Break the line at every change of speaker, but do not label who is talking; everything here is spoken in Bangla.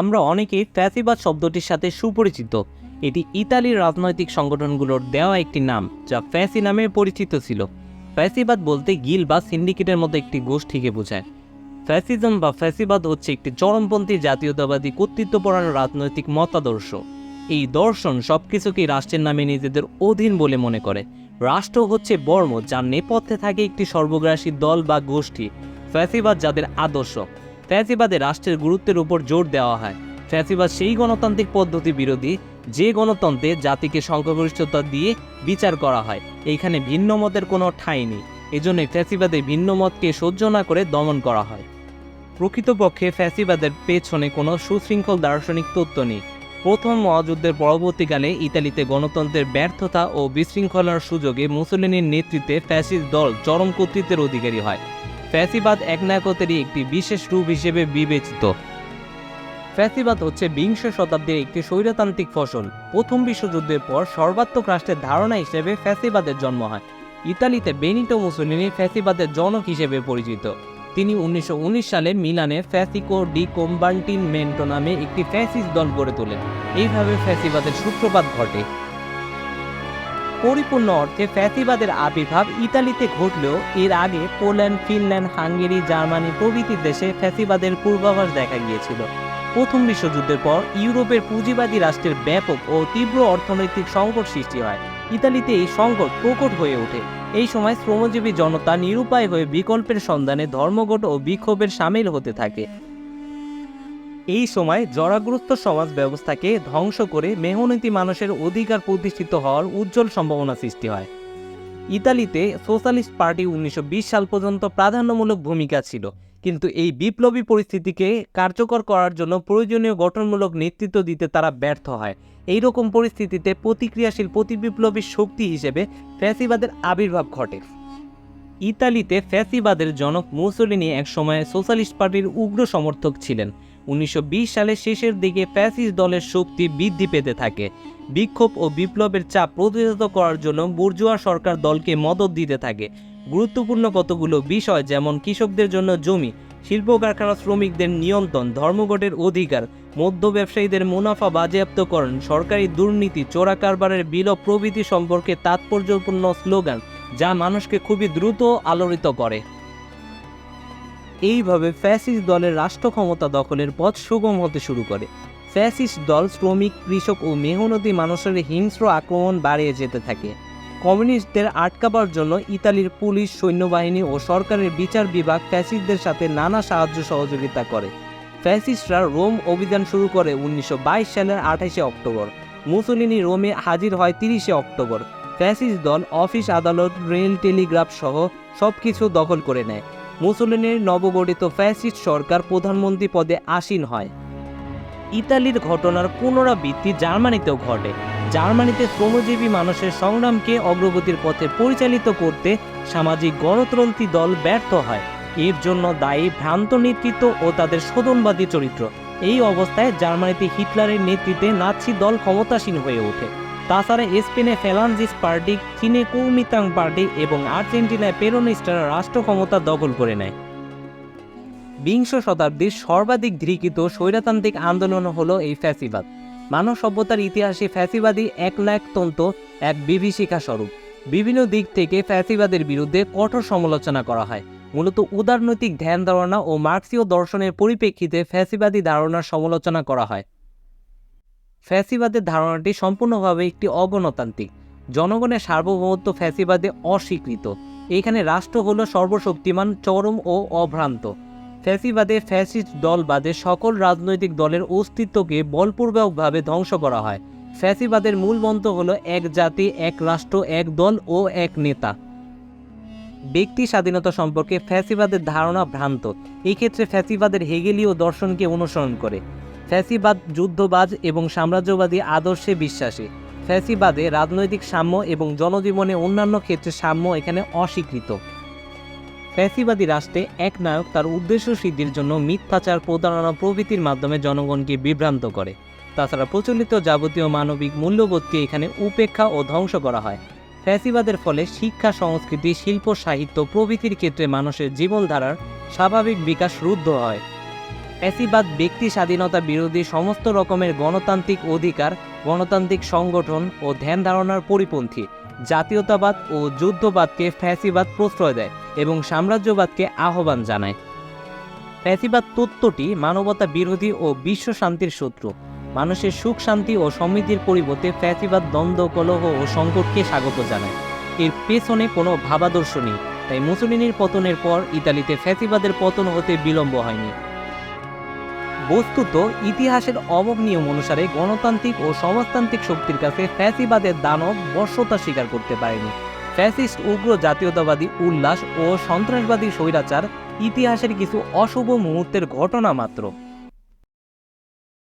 আমরা অনেকেই ফ্যাসিবাদ শব্দটির সাথে সুপরিচিত। এটি ইতালির রাজনৈতিক সংগঠনগুলোর দেওয়া একটি নাম, যা ফ্যাসি নামে পরিচিত ছিল। ফ্যাসিবাদ বলতে গিল বা সিন্ডিকেটের মতো একটি গোষ্ঠীকে বোঝায়। ফ্যাসিজম বা ফ্যাসিবাদ হচ্ছে একটি চরমপন্থী জাতীয়তাবাদী কর্তৃত্বপরায়ণ রাজনৈতিক মতাদর্শ। এই দর্শন সবকিছুকেই রাষ্ট্রের নামে নিজেদের অধীন বলে মনে করে। রাষ্ট্র হচ্ছে বর্ম, যার নেপথ্যে থাকে একটি সর্বগ্রাসী দল বা গোষ্ঠী। ফ্যাসিবাদ যাদের আদর্শ। ফ্যাসিবাদে রাষ্ট্রের গুরুত্বের উপর জোর দেওয়া হয়। ফ্যাসিবাদ সেই গণতান্ত্রিক পদ্ধতি বিরোধী, যে গণতন্ত্রে জাতিকে সংখ্যাগরিষ্ঠতা দিয়ে বিচার করা হয়। এইখানে ভিন্ন মতের কোনো ঠাঁই নেই। এজন্যই ফ্যাসিবাদে ভিন্ন মতকে সহ্য না করে দমন করা হয়। প্রকৃতপক্ষে ফ্যাসিবাদের পেছনে কোনো সুশৃঙ্খল দার্শনিক তত্ত্ব নেই। প্রথম মহাযুদ্ধের পরবর্তীকালে ইতালিতে গণতন্ত্রের ব্যর্থতা ও বিশৃঙ্খলার সুযোগে মুসোলিনির নেতৃত্বে ফ্যাসিস্ট দল চরম কর্তৃত্বের অধিকারী হয়। ফ্যাসিবাদ একনায়কত্বেরই একটি বিশেষ রূপ হিসেবে বিবেচিত। ফ্যাসিবাদ হচ্ছে বিংশ শতাব্দীর একটি স্বৈরতান্ত্রিক ফসল। প্রথম বিশ্বযুদ্ধের পর সর্বাত্মক রাষ্ট্রের ধারণা হিসেবে ফ্যাসিবাদের জন্ম হয়। ইতালিতে বেনিটো মুসোলিনি ফ্যাসিবাদের জনক হিসেবে পরিচিত। তিনি 1919 সালে মিলানে ফ্যাসিকো ডি কম্বার্টিমেন্টো নামে একটি ফ্যাসিস্ট দল গড়ে তোলেন। এইভাবে ফ্যাসিবাদের সূত্রপাত ঘটে। পরিপূর্ণ অর্থে ফ্যাসিবাদের আবির্ভাব ইতালিতে ঘটলেও এর আগে পোল্যান্ড, ফিনল্যান্ড, হাঙ্গেরি, জার্মানি প্রভৃতি দেশে ফ্যাসিবাদের পূর্বাভাস দেখা গিয়েছিল। প্রথম বিশ্বযুদ্ধের পর ইউরোপের পুঁজিবাদী রাষ্ট্রের ব্যাপক ও তীব্র অর্থনৈতিক সংকট সৃষ্টি হয়। ইতালিতে এই সংকট প্রকট হয়ে ওঠে। এই সময় শ্রমজীবী জনতা নিরুপায় হয়ে বিকল্পের সন্ধানে ধর্মঘট ও বিক্ষোভের সামিল হতে থাকে। এই সময় জরাগ্রস্ত সমাজ ব্যবস্থাকে ধ্বংস করে মেহনতি মানুষের অধিকার প্রতিষ্ঠিত হওয়ার উজ্জ্বল সম্ভাবনা সৃষ্টি হয়। ইতালিতে সোশ্যালিস্ট পার্টি 1920 সাল পর্যন্ত প্রাধান্যমূলক ভূমিকা ছিল, কিন্তু এই বিপ্লবী পরিস্থিতিকে কার্যকর করার জন্য প্রয়োজনীয় গঠনমূলক নেতৃত্ব দিতে তারা ব্যর্থ হয়। এই রকম পরিস্থিতিতে প্রতিক্রিয়াশীল প্রতিবিপ্লবী শক্তি হিসেবে ফ্যাসিবাদের আবির্ভাব ঘটে। ইতালিতে ফ্যাসিবাদের জনক মুসোলিনি একসময় সোশ্যালিস্ট পার্টির উগ্র সমর্থক ছিলেন। 1920 সালের শেষের দিকে ফ্যাসিস্ট দলের শক্তি বৃদ্ধি পেতে থাকে। বিক্ষোভ ও বিপ্লবের চাপ প্রতিহত করার জন্য বুর্জোয়া সরকার দলকে মদত দিতে থাকে। গুরুত্বপূর্ণ কতগুলো বিষয়, যেমন কৃষকদের জন্য জমি, শিল্প কারখানা শ্রমিকদের নিয়ন্ত্রণ, ধর্মঘটের অধিকার, মধ্য ব্যবসায়ীদের মুনাফা বাজেয়াপ্তকরণ, সরকারি দুর্নীতি, চোরা কারবারের বিলোপ প্রভৃতি সম্পর্কে তাৎপর্যপূর্ণ স্লোগান, যা মানুষকে খুবই দ্রুত আলোড়িত করে। এইভাবে ফ্যাসিস্ট দলের রাষ্ট্র ক্ষমতা দখলের পথ সুগম হতে শুরু করে। ফ্যাসিস্ট দল শ্রমিক, কৃষক ও মেহনতি মানুষের হিংস্র আক্রমণ বাড়িয়ে যেতে থাকে। কমিউনিস্টদের আটকাবার জন্য ইতালির পুলিশ, সৈন্যবাহিনী ও সরকারের বিচার বিভাগ ফ্যাসিস্টদের সাথে নানা সাহায্য সহযোগিতা করে। ফ্যাসিস্টরা রোম অভিযান শুরু করে 1922 সালের 28শে অক্টোবর। মুসোলিনি রোমে হাজির হয় 30শে অক্টোবর। ফ্যাসিস্ট দল অফিস, আদালত, রেল, টেলিগ্রাফ সহ সবকিছু দখল করে নেয়। মুসোলিনির নবগঠিত ফ্যাসিস্ট সরকার প্রধানমন্ত্রী পদে আসীন হয়। ইতালির ঘটনার পুনরাবৃত্তি জার্মানিতেও ঘটে। জার্মানিতে শ্রমজীবী মানুষের সংগ্রামকে অগ্রগতির পথে পরিচালিত করতে সামাজিক গণতন্ত্রী দল ব্যর্থ হয়। এর জন্য দায়ী ভ্রান্ত নেতৃত্ব ও তাদের শোধনবাদী চরিত্র। এই অবস্থায় জার্মানিতে হিটলারের নেতৃত্বে নাৎসি দল ক্ষমতাসীন হয়ে ওঠে। তাছাড়া স্পেনে ফ্যালাঙ্গিস্ট পার্টি, চীনে কুওমিন্তাং পার্টি এবং আর্জেন্টিনায় পেরোনিস্টরা রাষ্ট্র ক্ষমতা দখল করে নেয়। বিংশ শতাব্দীর সর্বাধিক ধীকৃত স্বৈরতান্ত্রিক আন্দোলন হলো এই ফ্যাসিবাদ। মানব সভ্যতার ইতিহাসে ফ্যাসিবাদী একনায়কতন্ত্র এক বিভীষিকা স্বরূপ। বিভিন্ন দিক থেকে ফ্যাসিবাদের বিরুদ্ধে কঠোর সমালোচনা করা হয়। মূলত উদারনৈতিক ধ্যান ধারণা ও মার্ক্সীয় দর্শনের পরিপ্রেক্ষিতে ফ্যাসিবাদী ধারণার সমালোচনা করা হয়। ফ্যাসিবাদের ধারণাটি সম্পূর্ণভাবে একটি অগণতান্ত্রিক। জনগণের সার্বভৌমত্ব ফ্যাসিবাদে অস্বীকৃত। এখানে রাষ্ট্র হলো সর্বশক্তিমান, চরম ও অভ্রান্ত। ফ্যাসিবাদে ফ্যাসিস্ট দল বাদে সকল রাজনৈতিক দলের অস্তিত্বকে বলপূর্বকভাবে ধ্বংস করা হয়। ফ্যাসিবাদের মূল মন্ত্র হলো এক জাতি, এক রাষ্ট্র, এক দল ও এক নেতা। ব্যক্তি স্বাধীনতা সম্পর্কে ফ্যাসিবাদের ধারণা ভ্রান্ত। এই ক্ষেত্রে ফ্যাসিবাদের হেগেলীয় দর্শনকে অনুসরণ করে। ফ্যাসিবাদ যুদ্ধবাজ এবং সাম্রাজ্যবাদী আদর্শে বিশ্বাসী। ফ্যাসিবাদে রাজনৈতিক সাম্য এবং জনজীবনে অন্যান্য ক্ষেত্রে সাম্য এখানে অস্বীকৃত। ফ্যাসিবাদী রাষ্ট্রে এক নায়ক তার উদ্দেশ্য সিদ্ধির জন্য মিথ্যাচার, প্রতারণা প্রভৃতির মাধ্যমে জনগণকে বিভ্রান্ত করে। তাছাড়া প্রচলিত যাবতীয় মানবিক মূল্যবোধকে এখানে উপেক্ষা ও ধ্বংস করা হয়। ফ্যাসিবাদের ফলে শিক্ষা, সংস্কৃতি, শিল্প, সাহিত্য প্রভৃতির ক্ষেত্রে মানুষের জীবনধারার স্বাভাবিক বিকাশ রুদ্ধ হয়। ফ্যাসিবাদ ব্যক্তি স্বাধীনতা বিরোধী সমস্ত রকমের গণতান্ত্রিক অধিকার, গণতান্ত্রিক সংগঠন ও ধ্যান ধারণার পরিপন্থী। জাতীয়তাবাদ ও যুদ্ধবাদকে ফ্যাসিবাদ প্রশ্রয় দেয় এবং সাম্রাজ্যবাদকে আহ্বান জানায়। ফ্যাসিবাদ তত্ত্বটি মানবতা বিরোধী ও বিশ্ব শান্তির শত্রু। মানুষের সুখ শান্তি ও সমৃদ্ধির পরিবর্তে ফ্যাসিবাদ দ্বন্দ্ব, কলহ ও সংকটকে স্বাগত জানায়। এর পেছনে কোনো ভাবাদর্শ নেই, তাই মুসোলিনির পতনের পর ইতালিতে ফ্যাসিবাদের পতন হতে বিলম্ব হয়নি। বস্তুত ইতিহাসের অমোঘ নিয়ম অনুসারে গণতান্ত্রিক ও সমাজতান্ত্রিক শক্তির কাছে ফ্যাসিবাদের দানব বর্ষতা স্বীকার করতে পারেনি। ফ্যাসিস্ট উগ্র জাতীয়তাবাদী উল্লাস ও সন্ত্রাসবাদী স্বৈরাচার ইতিহাসের কিছু অশুভ মুহূর্তের ঘটনা মাত্র।